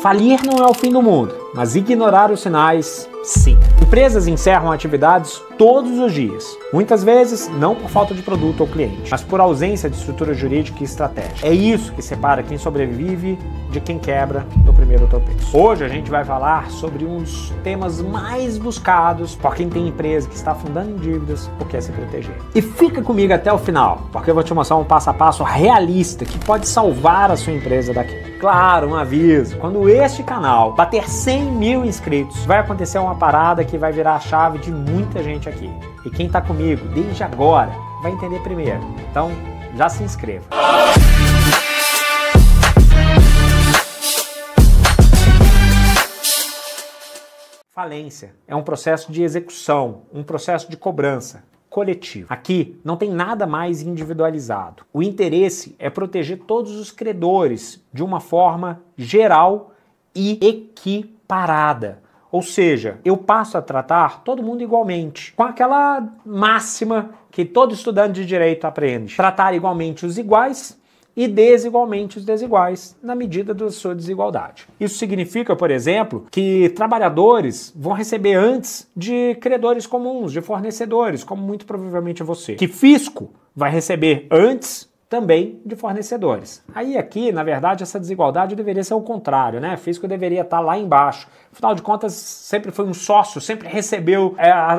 Falir não é o fim do mundo, mas ignorar os sinais, sim. Empresas encerram atividades todos os dias. Muitas vezes, não por falta de produto ou cliente, mas por ausência de estrutura jurídica e estratégia. É isso que separa quem sobrevive de quem quebra no primeiro tropeço. Hoje a gente vai falar sobre um dos temas mais buscados por quem tem empresa que está afundando em dívidas ou quer se proteger. E fica comigo até o final, porque eu vou te mostrar um passo a passo realista que pode salvar a sua empresa daqui. Claro, um aviso, quando este canal bater 100 mil inscritos, vai acontecer uma parada que vai virar a chave de muita gente aqui. E quem está comigo desde agora vai entender primeiro. Então, já se inscreva. Falência é um processo de execução, um processo de cobrança coletivo. Aqui não tem nada mais individualizado. O interesse é proteger todos os credores de uma forma geral e equiparada. Ou seja, eu passo a tratar todo mundo igualmente, com aquela máxima que todo estudante de direito aprende. Tratar igualmente os iguais e desigualmente os desiguais, na medida da sua desigualdade. Isso significa, por exemplo, que trabalhadores vão receber antes de credores comuns, de fornecedores, como muito provavelmente você. Que fisco vai receber antes também de fornecedores. Aí aqui, na verdade, essa desigualdade deveria ser o contrário, né? Fisco deveria estar lá embaixo. Afinal de contas, sempre foi um sócio, sempre recebeu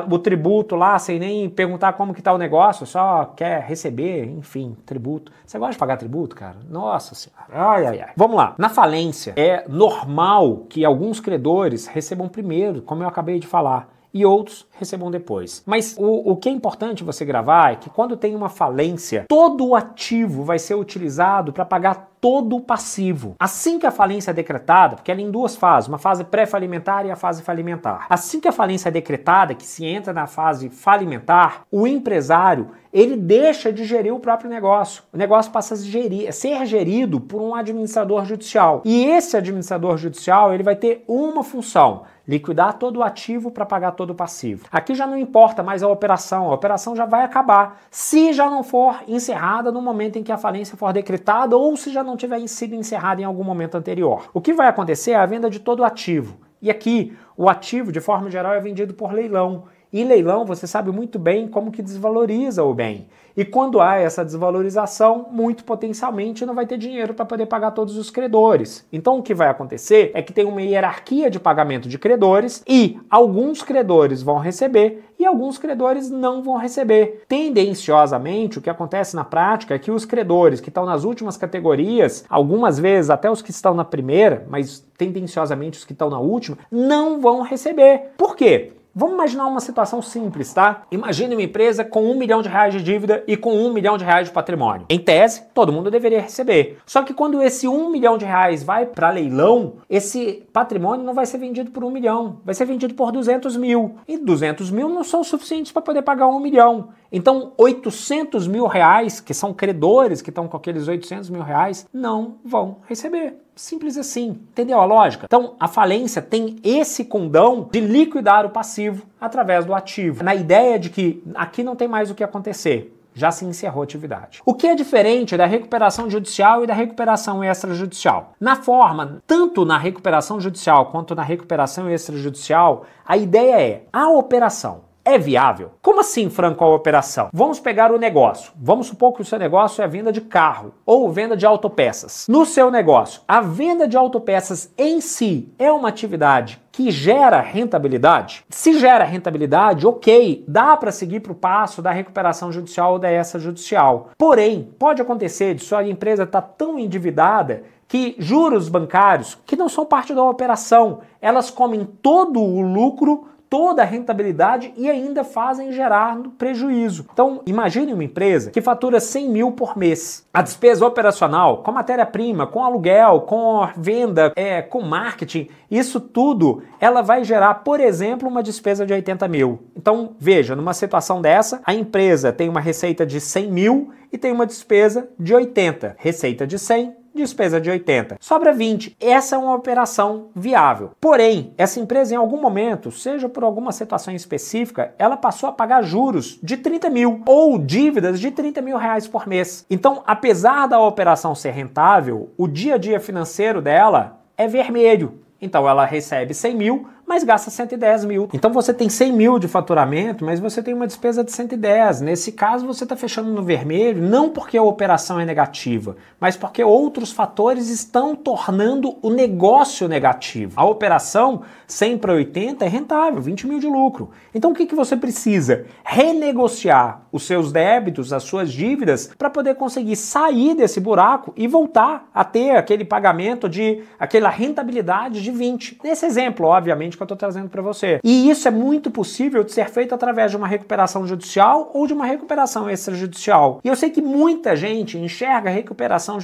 o tributo lá, sem nem perguntar como que tá o negócio, só quer receber, enfim, tributo. Você gosta de pagar tributo, cara? Nossa senhora. Ai, ai, ai. Vamos lá. Na falência, é normal que alguns credores recebam primeiro, como eu acabei de falar, e outros recebam depois. Mas o que é importante você gravar é que quando tem uma falência, todo o ativo vai ser utilizado para pagar todo o passivo. Assim que a falência é decretada, porque ela é em duas fases, uma fase pré-falimentar e a fase falimentar. Assim que a falência é decretada, que se entra na fase falimentar, o empresário, ele deixa de gerir o próprio negócio. O negócio passa a ser gerido por um administrador judicial. E esse administrador judicial, ele vai ter uma função: liquidar todo o ativo para pagar todo o passivo. Aqui já não importa mais a operação já vai acabar, se já não for encerrada no momento em que a falência for decretada ou se já não tiver sido encerrada em algum momento anterior. O que vai acontecer é a venda de todo o ativo. E aqui, o ativo, de forma geral, é vendido por leilão. E leilão, você sabe muito bem como que desvaloriza o bem. E quando há essa desvalorização, muito potencialmente não vai ter dinheiro para poder pagar todos os credores. Então o que vai acontecer é que tem uma hierarquia de pagamento de credores e alguns credores vão receber e alguns credores não vão receber. Tendenciosamente, o que acontece na prática é que os credores que estão nas últimas categorias, algumas vezes até os que estão na primeira, mas tendenciosamente os que estão na última, não vão receber. Por quê? Vamos imaginar uma situação simples, tá? Imagine uma empresa com R$1 milhão de dívida e com R$1 milhão de patrimônio. Em tese, todo mundo deveria receber. Só que quando esse R$1 milhão vai para leilão, esse patrimônio não vai ser vendido por 1 milhão, vai ser vendido por 200 mil. E 200 mil não são suficientes para poder pagar 1 milhão. Então, 800 mil reais, que são credores que estão com aqueles 800 mil reais, não vão receber. Simples assim, entendeu a lógica? Então, a falência tem esse condão de liquidar o passivo através do ativo, na ideia de que aqui não tem mais o que acontecer, já se encerrou a atividade. O que é diferente da recuperação judicial e da recuperação extrajudicial? Na forma, tanto na recuperação judicial quanto na recuperação extrajudicial, a ideia é: a operação é viável? Como assim, Franco, a operação? Vamos pegar o negócio. Vamos supor que o seu negócio é a venda de carro ou venda de autopeças. No seu negócio, a venda de autopeças em si é uma atividade que gera rentabilidade? Se gera rentabilidade, ok, dá para seguir para o passo da recuperação judicial ou da extrajudicial. Porém, pode acontecer de sua empresa estar tão endividada que juros bancários, que não são parte da operação, elas comem todo o lucro, toda a rentabilidade e ainda fazem gerar prejuízo. Então, imagine uma empresa que fatura 100 mil por mês. A despesa operacional, com matéria-prima, com aluguel, com venda, com marketing, isso tudo, ela vai gerar, por exemplo, uma despesa de 80 mil. Então, veja, numa situação dessa, a empresa tem uma receita de 100 mil e tem uma despesa de 80. Receita de 100, despesa de 80. Sobra 20. Essa é uma operação viável. Porém, essa empresa em algum momento, seja por alguma situação específica, ela passou a pagar juros de 30 mil ou dívidas de 30 mil reais por mês. Então, apesar da operação ser rentável, o dia a dia financeiro dela é vermelho. Então ela recebe 100 mil, mas gasta 110 mil. Então você tem 100 mil de faturamento, mas você tem uma despesa de 110. Nesse caso você está fechando no vermelho, não porque a operação é negativa, mas porque outros fatores estão tornando o negócio negativo. A operação 100 para 80 é rentável, 20 mil de lucro. Então o que você precisa? Renegociar os seus débitos, as suas dívidas, para poder conseguir sair desse buraco e voltar a ter aquele pagamento de aquela rentabilidade de 20. Nesse exemplo, obviamente, que eu estou trazendo para você. E isso é muito possível de ser feito através de uma recuperação judicial ou de uma recuperação extrajudicial. E eu sei que muita gente enxerga a recuperação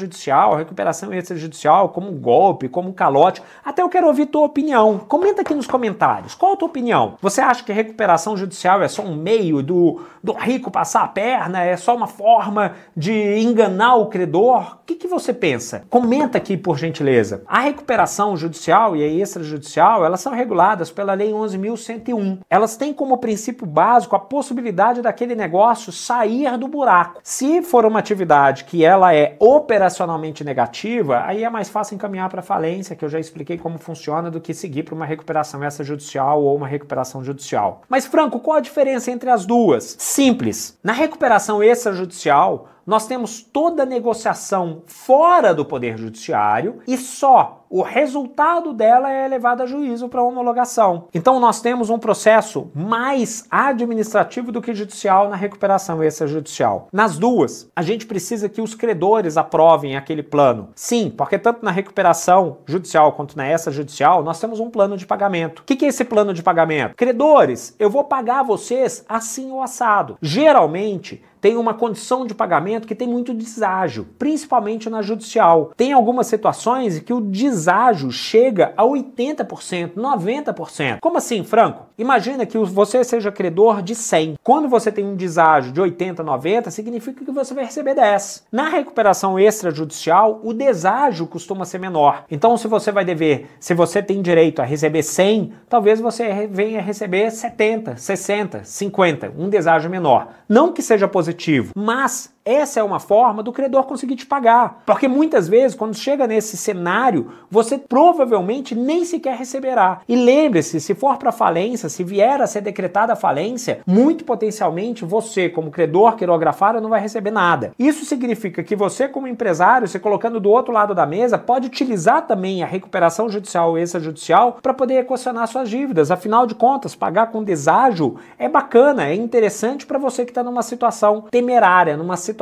extrajudicial como um golpe, como um calote. Até eu quero ouvir tua opinião. Comenta aqui nos comentários. Qual a tua opinião? Você acha que a recuperação judicial é só um meio do rico passar a perna? É só uma forma de enganar o credor? O que você pensa? Comenta aqui, por gentileza. A recuperação judicial e a extrajudicial, elas são reguladas pela Lei 11.101. Elas têm como princípio básico a possibilidade daquele negócio sair do buraco. Se for uma atividade que ela é operacionalmente negativa, aí é mais fácil encaminhar para falência, que eu já expliquei como funciona, do que seguir para uma recuperação extrajudicial ou uma recuperação judicial. Mas, Franco, qual a diferença entre as duas? Simples. Na recuperação extrajudicial, nós temos toda a negociação fora do Poder Judiciário e só o resultado dela é levado a juízo para homologação. Então nós temos um processo mais administrativo do que judicial na recuperação extrajudicial. Nas duas, a gente precisa que os credores aprovem aquele plano. Sim, porque tanto na recuperação judicial quanto na extrajudicial, nós temos um plano de pagamento. O que é esse plano de pagamento? Credores, eu vou pagar vocês assim ou assado. Geralmente, tem uma condição de pagamento que tem muito deságio, principalmente na judicial. Tem algumas situações em que o deságio chega a 80%, 90%. Como assim, Franco? Imagina que você seja credor de 100. Quando você tem um deságio de 80, 90, significa que você vai receber 10. Na recuperação extrajudicial, o deságio costuma ser menor. Então, se você vai dever, se você tem direito a receber 100, talvez você venha receber 70, 60, 50, um deságio menor. Não que seja positivo, mas essa é uma forma do credor conseguir te pagar. Porque muitas vezes, quando chega nesse cenário, você provavelmente nem sequer receberá. E lembre-se, se for para falência, se vier a ser decretada a falência, muito potencialmente você, como credor quirografário, não vai receber nada. Isso significa que você, como empresário, se colocando do outro lado da mesa, pode utilizar também a recuperação judicial ou extrajudicial para poder equacionar suas dívidas. Afinal de contas, pagar com deságio é bacana, é interessante para você que está numa situação temerária, numa situação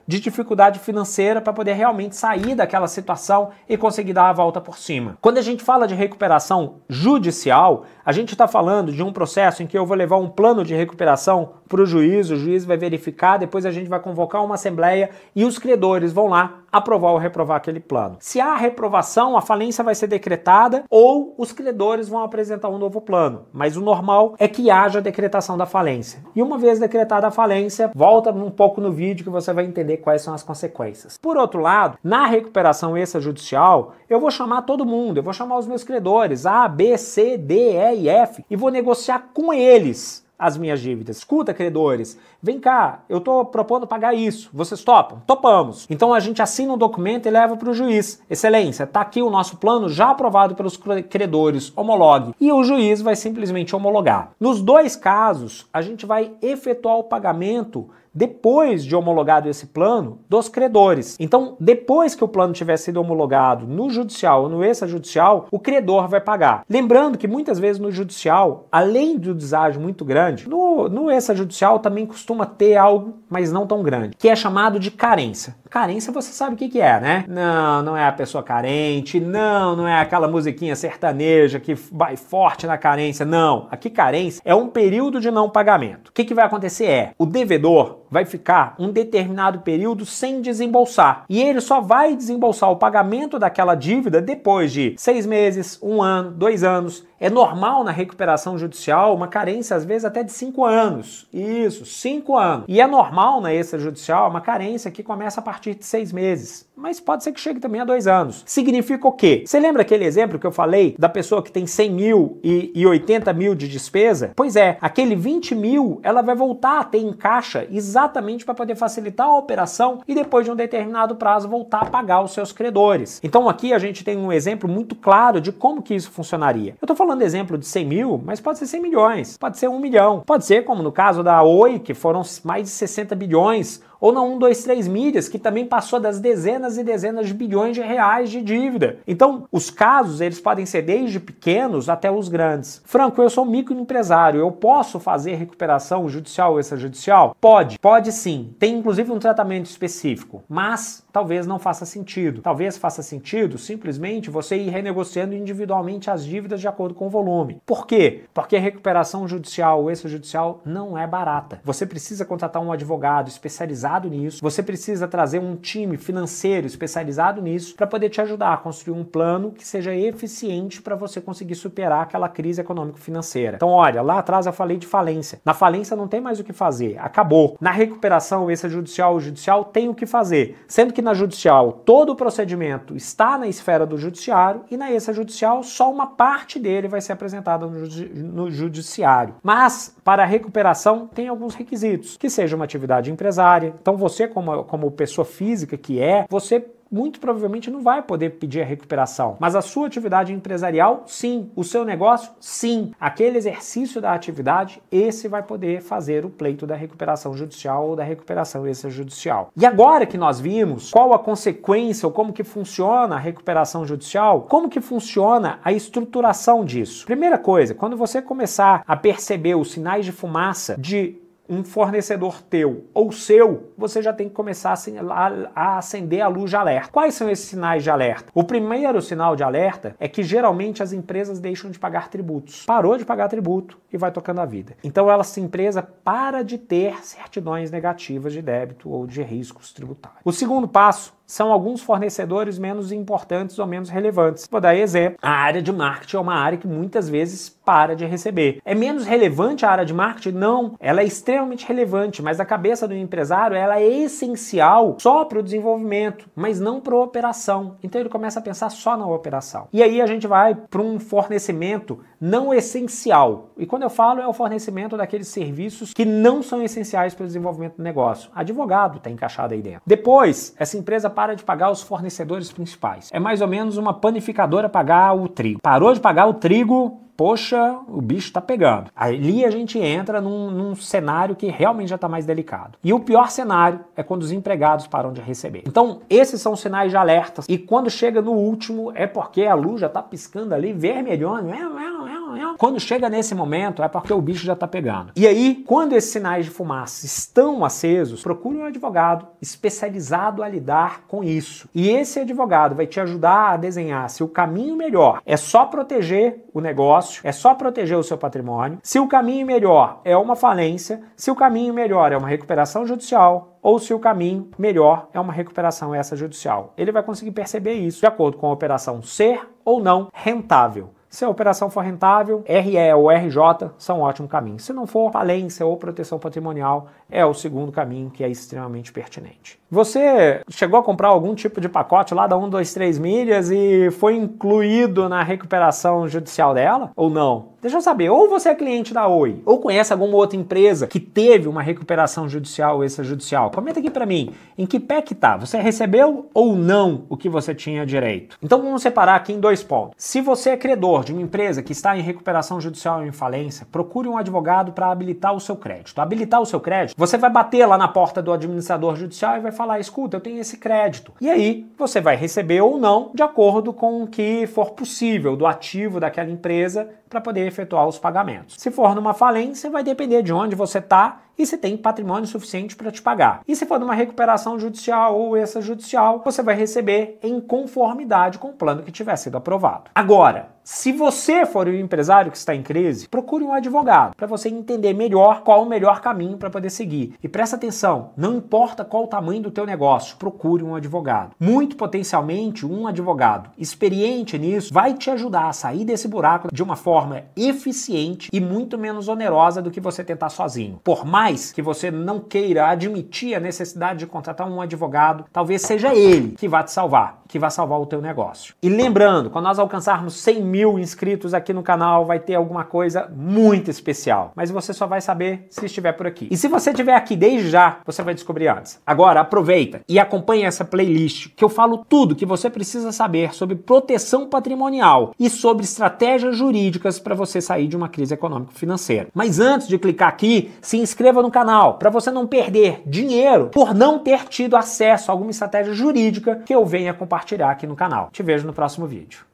de dificuldade financeira, para poder realmente sair daquela situação e conseguir dar a volta por cima. Quando a gente fala de recuperação judicial, a gente está falando de um processo em que eu vou levar um plano de recuperação para o juiz vai verificar, depois a gente vai convocar uma assembleia e os credores vão lá aprovar ou reprovar aquele plano. Se há reprovação, a falência vai ser decretada ou os credores vão apresentar um novo plano. Mas o normal é que haja decretação da falência. E uma vez decretada a falência, volta um pouco no vídeo que você vai entender quais são as consequências. Por outro lado, na recuperação extrajudicial, eu vou chamar todo mundo, eu vou chamar os meus credores, A, B, C, D, E e F, e vou negociar com eles as minhas dívidas. Escuta, credores, vem cá, eu estou propondo pagar isso. Vocês topam? Topamos. Então a gente assina um documento e leva para o juiz. Excelência, está aqui o nosso plano já aprovado pelos credores, homologue. E o juiz vai simplesmente homologar. Nos dois casos, a gente vai efetuar o pagamento depois de homologado esse plano dos credores. Então, depois que o plano tiver sido homologado no judicial ou no extrajudicial, o credor vai pagar. Lembrando que muitas vezes no judicial, além do deságio muito grande, no extrajudicial também costuma ter algo, mas não tão grande, que é chamado de carência. Carência você sabe o que é, né? Não é a pessoa carente, não é aquela musiquinha sertaneja que vai forte na carência, não. Aqui carência é um período de não pagamento. O que vai acontecer o devedor vai ficar um determinado período sem desembolsar. E ele só vai desembolsar o pagamento daquela dívida depois de 6 meses, 1 ano, 2 anos. É normal na recuperação judicial uma carência, às vezes, até de 5 anos. Isso, 5 anos. E é normal na extrajudicial uma carência que começa a partir de 6 meses. Mas pode ser que chegue também a 2 anos. Significa o quê? Você lembra aquele exemplo que eu falei da pessoa que tem 100 mil e 80 mil de despesa? Pois é, aquele 20 mil ela vai voltar a ter em caixa exatamente para poder facilitar a operação e depois de um determinado prazo voltar a pagar os seus credores. Então aqui a gente tem um exemplo muito claro de como que isso funcionaria. Eu estou falando exemplo de 100 mil, mas pode ser 100 milhões, pode ser 1 milhão, pode ser como no caso da Oi, que foram mais de 60 bilhões, ou na 123 Milhas, que também passou das dezenas e dezenas de bilhões de reais de dívida. Então, os casos, eles podem ser desde pequenos até os grandes. Franco, eu sou microempresário, eu posso fazer recuperação judicial ou extrajudicial? Pode sim. Tem inclusive um tratamento específico, mas talvez não faça sentido. Talvez faça sentido simplesmente você ir renegociando individualmente as dívidas de acordo com o volume. Por quê? Porque a recuperação judicial ou extrajudicial não é barata. Você precisa contratar um advogado especializado nisso, você precisa trazer um time financeiro especializado nisso para poder te ajudar a construir um plano que seja eficiente para você conseguir superar aquela crise econômico-financeira. Então, olha, lá atrás eu falei de falência. Na falência não tem mais o que fazer, acabou. Na recuperação extrajudicial ou judicial tem o que fazer, sendo que na judicial todo o procedimento está na esfera do judiciário e na extrajudicial só uma parte dele vai ser apresentada no judiciário. Mas para a recuperação tem alguns requisitos, que seja uma atividade empresária. Então você, como pessoa física que você muito provavelmente não vai poder pedir a recuperação. Mas a sua atividade empresarial, sim. O seu negócio, sim. Aquele exercício da atividade, esse vai poder fazer o pleito da recuperação judicial ou da recuperação extrajudicial. E agora que nós vimos qual a consequência ou como que funciona a recuperação judicial, como que funciona a estruturação disso? Primeira coisa, quando você começar a perceber os sinais de fumaça de um fornecedor teu ou seu, você já tem que começar a acender a luz de alerta. Quais são esses sinais de alerta? O primeiro sinal de alerta é que geralmente as empresas deixam de pagar tributos. Parou de pagar tributo e vai tocando a vida. Então essa empresa para de ter certidões negativas de débito ou de riscos tributários. O segundo passo são alguns fornecedores menos importantes ou menos relevantes. Vou dar exemplo. A área de marketing é uma área que muitas vezes para de receber. É menos relevante a área de marketing? Não. Ela é extremamente relevante, mas na cabeça do empresário ela é essencial só para o desenvolvimento, mas não para a operação. Então ele começa a pensar só na operação. E aí a gente vai para um fornecimento não essencial. E quando eu falo é o fornecimento daqueles serviços que não são essenciais para o desenvolvimento do negócio. Advogado está encaixado aí dentro. Depois, essa empresa para de pagar os fornecedores principais. É mais ou menos uma panificadora pagar o trigo. Parou de pagar o trigo, poxa, o bicho tá pegando. Ali a gente entra num cenário que realmente já tá mais delicado. E o pior cenário é quando os empregados param de receber. Então, esses são sinais de alerta. E quando chega no último, é porque a luz já tá piscando ali, vermelhona. Quando chega nesse momento, é porque o bicho já tá pegando. E aí, quando esses sinais de fumaça estão acesos, procure um advogado especializado a lidar com isso. E esse advogado vai te ajudar a desenhar se o caminho melhor é só proteger o negócio, é só proteger o seu patrimônio, se o caminho melhor é uma falência, se o caminho melhor é uma recuperação judicial, ou se o caminho melhor é uma recuperação extrajudicial. Ele vai conseguir perceber isso de acordo com a operação ser ou não rentável. Se a operação for rentável, RE ou RJ são um ótimo caminho. Se não for, falência ou proteção patrimonial é o segundo caminho que é extremamente pertinente. Você chegou a comprar algum tipo de pacote lá da 123 Milhas e foi incluído na recuperação judicial dela? Ou não? Deixa eu saber, ou você é cliente da Oi, ou conhece alguma outra empresa que teve uma recuperação judicial ou extrajudicial. Comenta aqui pra mim, em que pé que tá? Você recebeu ou não o que você tinha direito? Então vamos separar aqui em 2 pontos. Se você é credor de uma empresa que está em recuperação judicial ou em falência, procure um advogado para habilitar o seu crédito. Habilitar o seu crédito, você vai bater lá na porta do administrador judicial e vai falar, escuta, eu tenho esse crédito. E aí, você vai receber ou não, de acordo com o que for possível do ativo daquela empresa para poder efetuar os pagamentos. Se for numa falência, vai depender de onde você está e se tem patrimônio suficiente para te pagar. E se for numa recuperação judicial ou extrajudicial, você vai receber em conformidade com o plano que tiver sido aprovado. Agora, Se você for o empresário que está em crise, procure um advogado para você entender melhor qual o melhor caminho para poder seguir. E presta atenção, não importa qual o tamanho do teu negócio, procure um advogado. Muito potencialmente, um advogado experiente nisso vai te ajudar a sair desse buraco de uma forma eficiente e muito menos onerosa do que você tentar sozinho. Por mais que você não queira admitir a necessidade de contratar um advogado, talvez seja ele que vai te salvar, que vai salvar o teu negócio. E lembrando, quando nós alcançarmos 100 mil inscritos aqui no canal, vai ter alguma coisa muito especial. Mas você só vai saber se estiver por aqui. E se você estiver aqui desde já, você vai descobrir antes. Agora, aproveita e acompanhe essa playlist, que eu falo tudo que você precisa saber sobre proteção patrimonial e sobre estratégias jurídicas para você sair de uma crise econômico-financeira. Mas antes de clicar aqui, se inscreva no canal para você não perder dinheiro por não ter tido acesso a alguma estratégia jurídica que eu venha compartilhar aqui no canal. Te vejo no próximo vídeo.